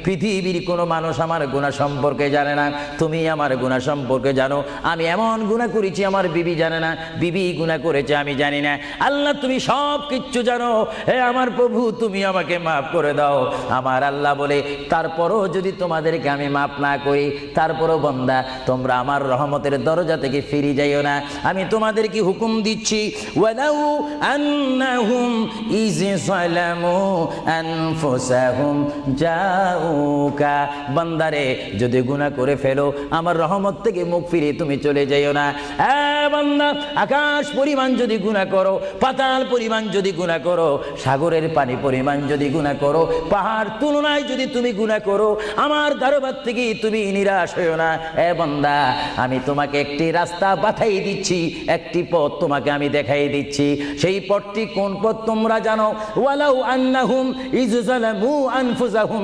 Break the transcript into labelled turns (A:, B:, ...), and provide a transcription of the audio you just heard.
A: পৃথিবীর কোনো মানুষ আমার গুনাহ সম্পর্কে জানে না, তুমি আমার গুনাহ সম্পর্কে জানো। আমি এমন গুনাহ করেছি আমার বিবি জানে না, বিবি গুনাহ করেছে আমি জানি না। আল্লাহ তুমি সব কিচ্ছু জানো, হে আমার প্রভু তুমি আমাকে মাফ করে দাও। আমার আল্লাহ বলে, তারপরও যদি তোমাদেরকে আমি মাফ না করি, তারপরও বান্দা তোমরা আমার রহমতের দরজা থেকে ফিরে যাইও না। আমি তোমাদেরকে হুকুম দিচ্ছি, ওয়ালাউ আন্নাহুম ইয যালামু আনফুসাহুম জাউকা, বান্দারে যদি গুনাহ করে ফেলো আমার রহমত থেকে মুখ ফিরে তুমি চলে যাইও না। বান্দা, আকাশ পরিমাণ যদি গুনাহ করো, পাতাল পরিমাণ যদি গুনাহ করো, সাগরের পানি পরিমাণ যদি গুনাহ করো, পাহাড় তুলনায় যদি তুমি গুনাহ করো, আমার দরবার থেকে তুমি নিরাশ হইও না। বান্দা, আমি তোমাকে একটি রাস্তা বাতাই দিচ্ছি, একটি পথ তোমাকে আমি দেখাই দিচ্ছি। সেই পথটি কোন পথ তোমরা জানো? ওয়ালাউ আন্নাহুম ইয যালামু আনফুসাহুম